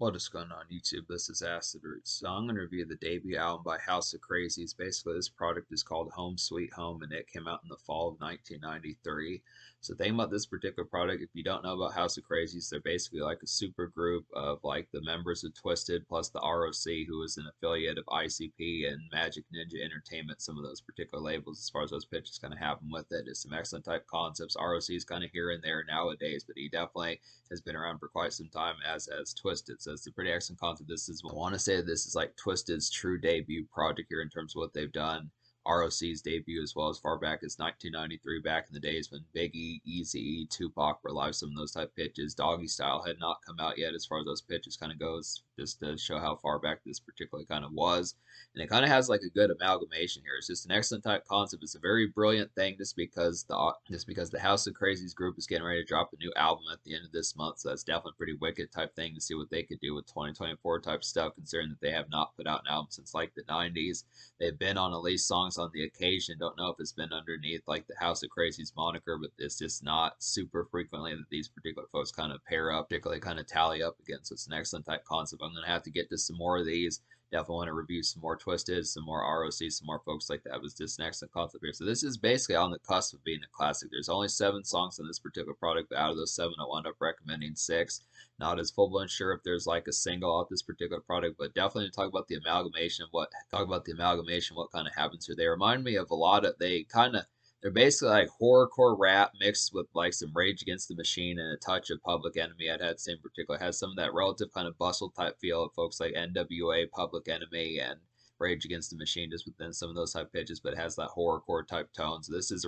What is going on YouTube? This is Acid Roots. So I'm going to review the debut album by House of Krazees. Basically, this product is called Home Sweet Home, and it came out in the fall of 1993. So the thing about this particular product, if you don't know about House of Krazees, they're basically like a super group of like the members of Twiztid plus the R.O.C, who is an affiliate of ICP and Magic Ninja Entertainment, some of those particular labels as far as those pitches kind of happen with it. It's some excellent type concepts. R.O.C is kind of here and there nowadays, but he definitely has been around for quite some time as Twiztid. So it's a pretty excellent concept. I want to say this is like Twiztid's true debut project here in terms of what they've done. R.O.C's debut as well as far back as 1993, back in the days when Biggie, Eazy-E, Tupac were live, some of those type pitches. Doggy Style had not come out yet as far as those pitches kind of goes, just to show how far back this particularly kind of was. And it kind of has like a good amalgamation here. It's just an excellent type concept. It's a very brilliant thing just because the House of Krazees group is getting ready to drop a new album at the end of this month. So that's definitely a pretty wicked type thing to see what they could do with 2024 type stuff, considering that they have not put out an album since like the 90s. They've been on at least songs on the occasion. Don't know if it's been underneath like the House of Krazees moniker, but it's just not super frequently that these particular folks kind of pair up, particularly kind of tally up again. So it's an excellent type concept. I'm going to have to get to some more of these. Definitely want to review some more Twiztid, some more R.O.C, some more folks like that. It was just an excellent concept here. So this is basically on the cusp of being a classic. There's only 7 songs on this particular product, but out of those 7, I wound up recommending 6. Not as full-blown sure if there's like a single off this particular product, but definitely talk about the amalgamation. What kind of happens here. They remind me of a lot of they're basically like horrorcore rap mixed with like some Rage Against the Machine and a touch of Public Enemy. I'd had same particular has some of that relative kind of bustle type feel of folks like NWA, Public Enemy, and Rage Against the Machine, just within some of those type pitches, but it has that horrorcore type tone. So this is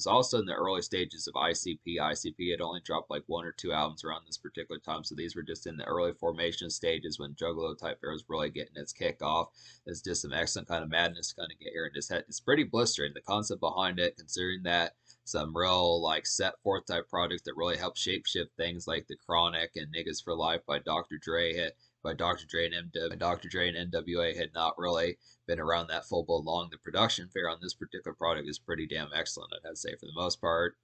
also in the early stages of ICP. ICP had only dropped like 1 or 2 albums around this particular time, so these were just in the early formation stages when Juggalo type era was really getting its kickoff. It's just some excellent kind of madness to kind of get here, and it's pretty blistering. The concept behind it, considering that some real like set forth type projects that really help shapeshift things like The Chronic and Niggas for Life by Dr. Dre Dr. Dre and NWA had not really been around that full blown long. The production fare on this particular product is pretty damn excellent, I'd have to say. For the most part,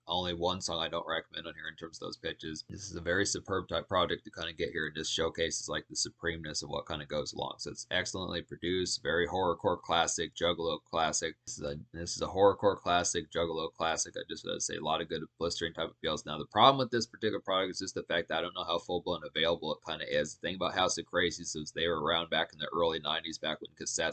only one song I don't recommend on here in terms of those pitches. This is a very superb type project to kind of get here and just showcases like the supremeness of what kind of goes along. So it's excellently produced, very horrorcore classic, Juggalo classic. This is a horrorcore classic, Juggalo classic. I just want to say a lot of good blistering type of feels. Now the problem with this particular product is just the fact that I don't know how full blown available it kind of is. The thing about House of Krazees is they were around back in the early 90s, back when cassettes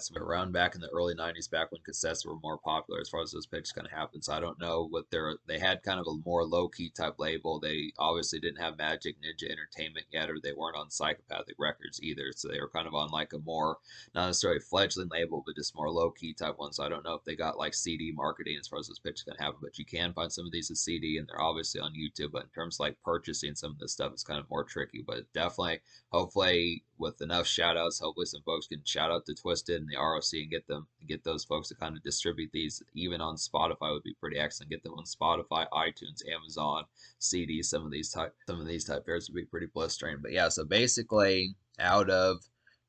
were more popular as far as those pitches kind of happened. So I don't know what they had kind of a more low-key type label. They obviously didn't have Magic Ninja Entertainment yet, or they weren't on Psychopathic Records either. So they were kind of on like a more, not necessarily fledgling label, but just more low-key type one. So I don't know if they got like CD marketing as far as those pitches can happen, but you can find some of these as CD, and they're obviously on YouTube. But in terms of like purchasing some of this stuff, it's kind of more tricky. But definitely, hopefully, with enough shout outs, hopefully some folks can shout out to Twiztid and the R.O.C and get those folks to kind of distribute these even on Spotify would be pretty excellent. Get them on Spotify, iTunes, Amazon, CD. Some of these type pairs would be pretty blistering. But yeah, so basically out of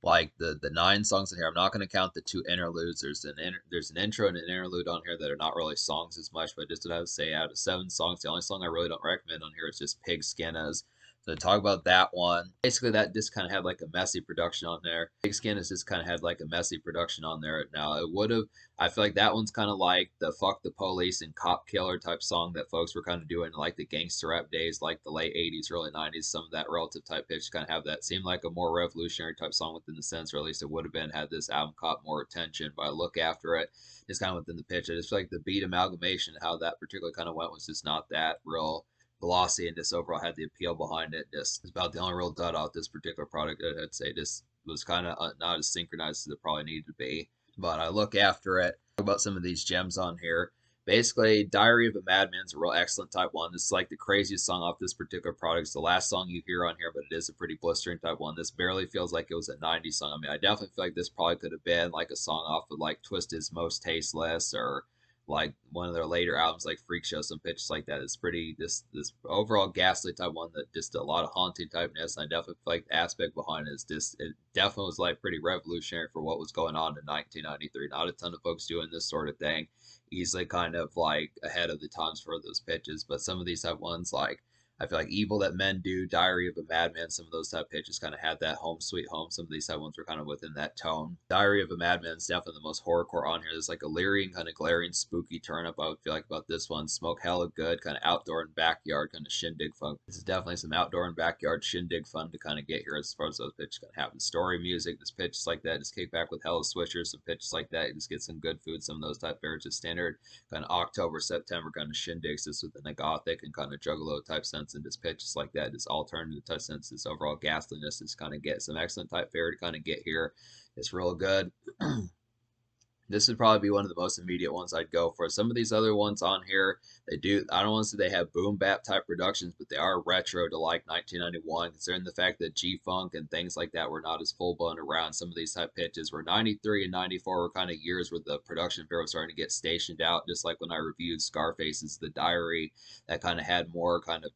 like the 9 songs in here, I'm not going to count the 2 interludes. There's an intro and an interlude on here that are not really songs as much, but just what I would say, out of 7 songs, the only song I really don't recommend on here is just Pigskinnas. So to talk about that one, basically that just kind of had like a messy production on there. Pigskin has just kind of had like a messy production on there. Now I feel like that one's kind of like the Fuck the Police and Cop Killer type song that folks were kind of doing like the gangster rap days, like the late 80s, early 90s. Some of that relative type pitch kind of have that seem like a more revolutionary type song within the sense, or at least it would have been had this album caught more attention. But I look after it, it's kind of within the pitch. I just feel like the beat amalgamation, how that particularly kind of went was just not that real glossy, and just overall had the appeal behind it. Just it's about the only real dud out this particular product. I'd say just was kind of not as synchronized as it probably needed to be. But I look after it. Talk about some of these gems on here. Basically, Diary of a Madman's a real excellent type one. This is like the craziest song off this particular product. It's the last song you hear on here, but it is a pretty blistering type one. This barely feels like it was a 90s song. I mean, I definitely feel like this probably could have been like a song off of like Twiztid's Most Tasteless, or like one of their later albums like Freak Show, some pitches like that. It's pretty this overall ghastly type one that just a lot of haunting typeness. And I definitely feel like the aspect behind it is just it definitely was like pretty revolutionary for what was going on in 1993. Not a ton of folks doing this sort of thing. Easily kind of like ahead of the times for those pitches, but some of these have ones like I feel like Evil That Men Do, Diary of a Madman, some of those type pitches kind of had that Home Sweet Home. Some of these type ones were kind of within that tone. Diary of a Madman is definitely the most horrorcore on here. There's like a leery and kind of glaring, spooky turn up, I would feel like, about this one. Smoke Hella Good, kind of outdoor and backyard, kind of shindig fun. This is definitely some outdoor and backyard shindig fun to kind of get here as far as those pitches kind of happen. Story music, just pitches like that, just kick back with hella swishers, some pitches like that. You just get some good food, some of those type fairs, just standard kind of October, September kind of shindigs, just within the gothic and kind of juggalo type sense, and just pitches like that, just alternative type sense, this overall ghastliness, just kind of get some excellent type fare to kind of get here. It's real good. This would probably be one of the most immediate ones I'd go for. Some of these other ones on here, they do, I don't want to say they have boom bap type productions, but they are retro to like 1991, considering the fact that G-Funk and things like that were not as full blown around. Some of these type pitches were 93 and 94 were kind of years where the production bureau was starting to get stationed out, just like when I reviewed Scarface's The Diary, that kind of had more kind of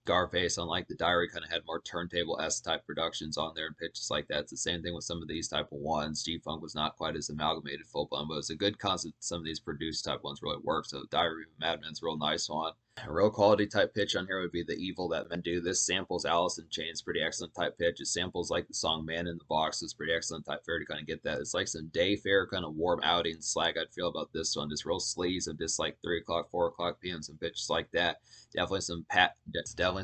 Scarface, unlike The Diary, kind of had more turntable-esque type productions on there and pitches like that. It's the same thing with some of these type of ones. G-Funk was not quite as amalgamated full-blown, but it's a good concept. Some of these produced type ones really work. So Diary of a Madman's a real nice one. A real quality type pitch on here would be The Evil That Men Do. This samples Alice in Chains, pretty excellent type pitch. It samples like the song Man in the Box. It's pretty excellent type fare to kind of get that. It's like some day fair kind of warm outing slag I'd feel about this one. Just real sleaze of just like 3 o'clock, 4 o'clock p.m. Some pitches like that. Definitely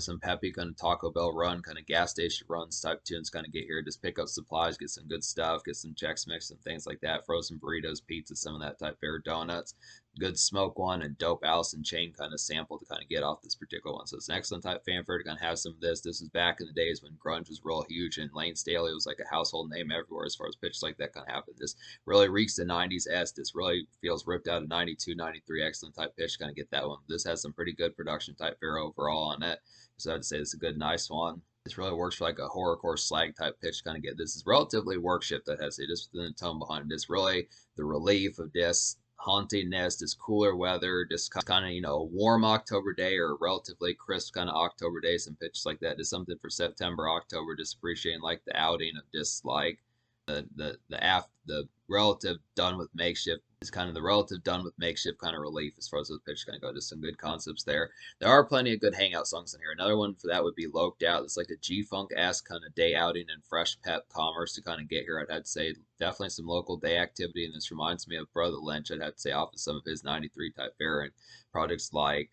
some peppy kind of Taco Bell run, kind of gas station runs type tunes kind of get here. Just pick up supplies, get some good stuff, get some Chex Mix and things like that. Frozen burritos, pizza, some of that type fare, donuts. Good smoke one and dope Alice in Chain kind of sample to kind of get off this particular one. So it's an excellent type fanfare to kind of have some of this. This is back in the days when grunge was real huge and Lane Staley was like a household name everywhere as far as pitches like that kind of happen. This really reeks the 90s S. This really feels ripped out of 92, 93. Excellent type pitch. Kind of get that one. This has some pretty good production type fare overall on it. So I'd say it's a good, nice one. This really works for like a horrorcore slag type pitch. Kind of get this is relatively work shift that has it just within the tone behind it. It's really the relief of this hauntingness, this cooler weather, just kind of, a warm October day or a relatively crisp kind of October day, some pitches like that. Just something for September, October, just appreciating like the outing of just like the relative done with makeshift is kind of the relative done with makeshift kind of relief as far as those pitches kind of go. Just some good concepts there. There are plenty of good hangout songs in here. Another one for that would be Loked Out. It's like a G-Funk-esque kind of day outing and fresh pep commerce to kind of get here. I'd say definitely some local day activity, and this reminds me of Brother Lynch. I'd have to say off of some of his 93 type variant projects like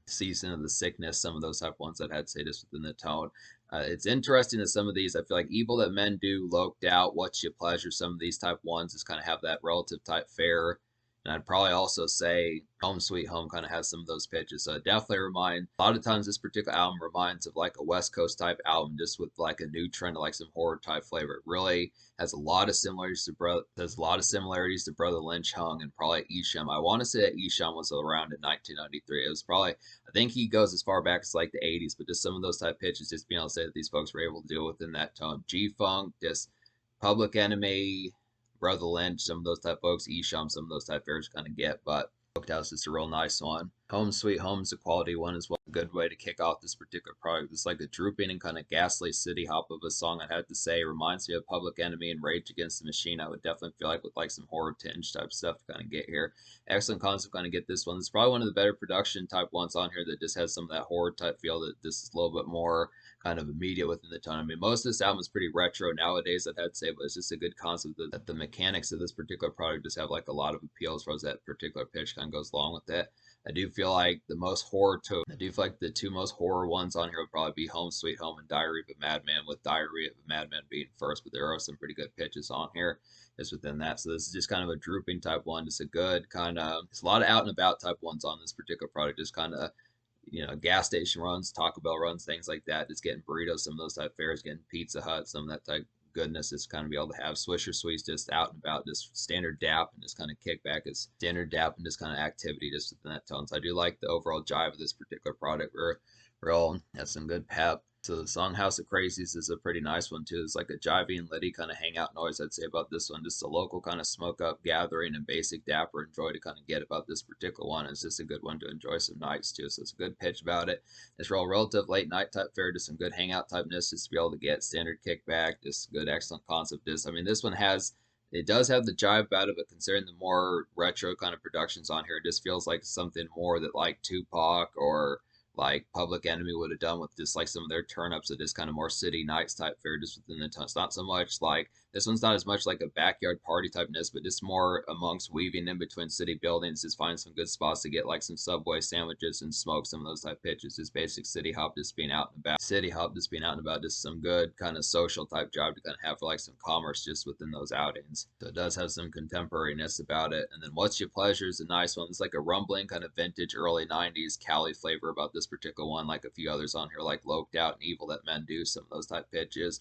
Season of the Sickness, some of those type ones I'd have to say just within the tone. It's interesting that some of these, I feel like Evil That Men Do, Loked Out, What's Your Pleasure, some of these type ones just kind of have that relative type fare. And I'd probably also say Home Sweet Home kind of has some of those pitches. So it definitely a lot of times this particular album reminds of like a West Coast type album, just with like a new trend of like some horror type flavor. It really has a lot of similarities to Brother Lynch Hung and probably Isham. I want to say that Isham was around in 1993. It was probably, I think he goes as far back as like the 80s, but just some of those type pitches, just being able to say that these folks were able to deal within that tone. G-Funk, just Public Enemy, Brother Lynch, some of those type folks, Isham, some of those type fairs kind of get, but Loked Out's just a real nice one. Home Sweet Home's a quality one as well. A good way to kick off this particular project. It's like a drooping and kind of ghastly city hop of a song, I'd have to say. It reminds me of Public Enemy and Rage Against the Machine. I would definitely feel like with like some horror tinge type stuff to kind of get here. Excellent concept kind of get this one. It's probably one of the better production type ones on here that just has some of that horror type feel, that this is a little bit more kind of immediate within the tone. I mean, most of this album is pretty retro nowadays, I'd have to say, but it's just a good concept that the mechanics of this particular product just have like a lot of appeal as far as that particular pitch kind of goes along with it. I do feel like the two most horror ones on here would probably be Home Sweet Home and Diary of a Madman, with Diary of a Madman being first, but there are some pretty good pitches on here just within that. So this is just kind of a drooping type one, just a good kind of, it's a lot of out and about type ones on this particular product, just kind of, gas station runs, Taco Bell runs, things like that, just getting burritos, some of those type fares, getting Pizza Hut, some of that type goodness is kind of be able to have Swisher Sweets just out and about, just standard dap and just kind of kick back as standard dap and just kind of activity just within that tone. So I do like the overall jive of this particular product. Real has some good pep. So the song House of Krazees is a pretty nice one too. It's like a jivey and litty kind of hangout noise, I'd say, about this one. Just a local kind of smoke up gathering and basic dapper enjoy to kind of get about this particular one. It's just a good one to enjoy some nights too. So it's a good pitch about it. It's real relative late night type fare, just some good hangout typeness, just to be able to get standard kickback, just good excellent concept. I mean, this one it does have the jive about it, but considering the more retro kind of productions on here, it just feels like something more that like Tupac or like Public Enemy would have done with just like some of their turn ups of just kind of more city nights type fare just within the town. It's not so much like this one's not as much like a backyard party typeness, but just more amongst weaving in between city buildings, just find some good spots to get like some Subway sandwiches and smoke some of those type pitches. Just basic city hop, just being out and about. City hop, just being out and about, just some good kind of social type job to kind of have for like some commerce just within those outings. So it does have some contemporariness about it. And then What's Your Pleasure is a nice one. It's like a rumbling kind of vintage early 90s Cali flavor about this particular one, like a few others on here, like Loped Out and Evil That Men Do, some of those type pitches.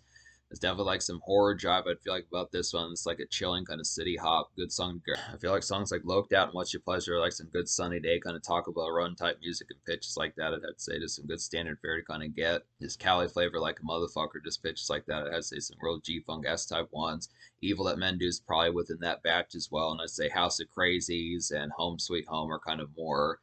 There's definitely like some horror jive. I feel like about this one. It's like a chilling kind of city hop, good song. I feel like songs like "Loped Out" and "What's Your Pleasure" are like some good sunny day kind of Taco Bell run type music and pitches like that. I'd have to say just some good standard fare to kind of get. Just Cali flavor like a motherfucker, just pitches like that. I'd have to say some real G Funk S type ones. Evil That Men Do is probably within that batch as well. And I'd say House of Krazees and Home Sweet Home are kind of more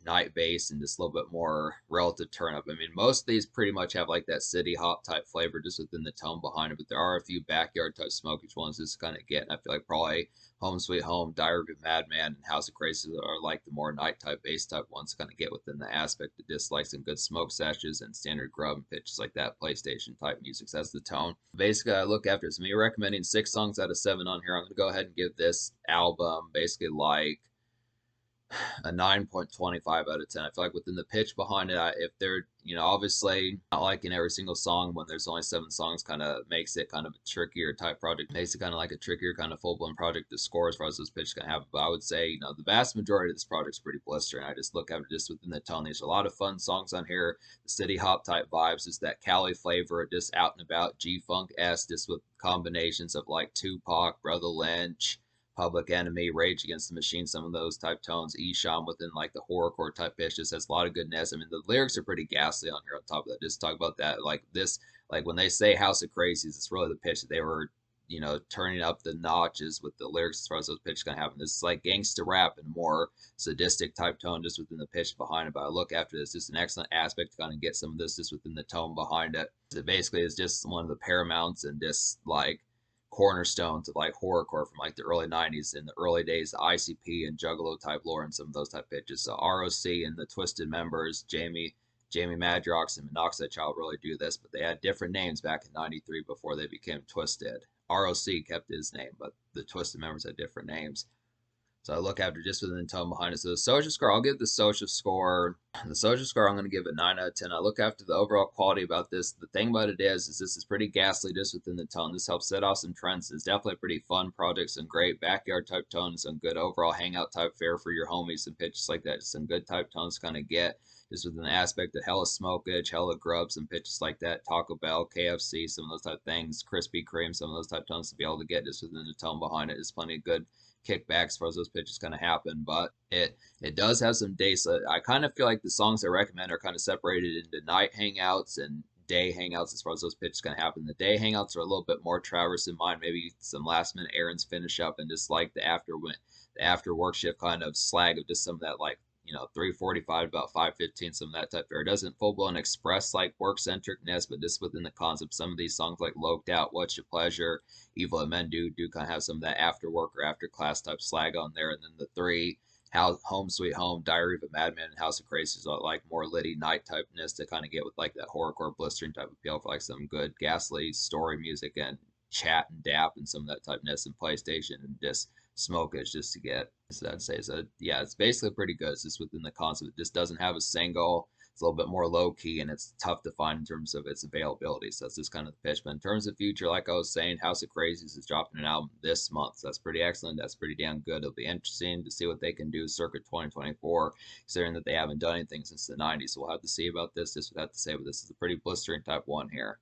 night based and just a little bit more relative turn up. I mean, most of these pretty much have like that city hop type flavor just within the tone behind it, but there are a few backyard type smokish ones just kind of get. And I feel like probably Home Sweet Home, Diary of a Madman, and House of Crazy are like the more night type bass type ones to kind of get within the aspect of just like some good smoke sessions and standard grub and pitches like that PlayStation type music. So that's the tone. Basically, I look after it. So me recommending 6 songs out of 7 on here. I'm gonna go ahead and give this album basically like a 9.25 out of 10. I feel like within the pitch behind it, if they're, obviously not liking every single song when there's only 7 songs kind of makes it kind of a trickier type project. Makes it kind of like a trickier kind of full blown project to score as far as those pitches can happen. But I would say, the vast majority of this project's pretty blistering. I just look at it just within the tone. There's a lot of fun songs on here. The city hop type vibes, just that Cali flavor, just out and about G Funk S, just with combinations of like Tupac, Brother Lynch, Public Enemy, Rage Against the Machine, some of those type tones, Esham within like the horrorcore type pitch just has a lot of goodness. I mean, the lyrics are pretty ghastly on here on top of that. Just talk about that. Like this, like when they say House of Crazies, it's really the pitch that they were, turning up the notches with the lyrics as far as those pitches gonna happen. This is like gangster rap and more sadistic type tone just within the pitch behind it. But I look after this, just an excellent aspect to kind of get some of this just within the tone behind it. It basically is just one of the paramounts and just like cornerstones of like horrorcore from like the early 90s in the early days, the ICP and Juggalo type lore and some of those type pitches. So R.O.C. and the Twiztid members, Jamie Madrox and Monoxide Child really do this, but they had different names back in 93 before they became Twiztid. R.O.C. kept his name, but the Twiztid members had different names. So I look after just within the tone behind it. So the social score, I'll give the social score. The social score, I'm going to give it 9 out of 10. I look after the overall quality about this. The thing about it is this is pretty ghastly just within the tone. This helps set off some trends. It's definitely a pretty fun project. Some great backyard type tones. Some good overall hangout type fare for your homies and pitches like that. Just some good type tones to kind of get. Just within the aspect of hella smokage, hella grubs, and pitches like that. Taco Bell, KFC, some of those type things. Krispy Kreme, some of those type tones to be able to get just within the tone behind it. There's plenty of good kickbacks as far as those pitches kind of happen, but it does have some days. So I kind of feel like the songs I recommend are kind of separated into night hangouts and day hangouts as far as those pitches kind of happen. The day hangouts are a little bit more Traverse in mind, maybe some last minute errands finish up and just like the after work shift kind of slag of just some of that like 3:45 about 5:15, some of that type there. It doesn't full blown express like work centricness, but just within the concept, some of these songs like Loped Out, What's Your Pleasure, Evil That Men Do kind of have some of that after work or after class type slag on there. And then the three, Home Sweet Home, Diary of a Madman, and House of Crazy are like more litty night typeness to kind of get with like that horrorcore blistering type appeal for like some good ghastly story music and chat and dap and some of that typeness and PlayStation and just smokage just to get. So I'd say so. Yeah, it's basically pretty good. It's just within the concept. It just doesn't have a single. It's a little bit more low key and it's tough to find in terms of its availability. So that's just kind of the pitch. But in terms of future, like I was saying, House of Crazies is dropping an album this month. So that's pretty excellent. That's pretty damn good. It'll be interesting to see what they can do circa 2024, considering that they haven't done anything since the 90s. So we'll have to see about this. Just would have to say, but this is a pretty blistering type one here.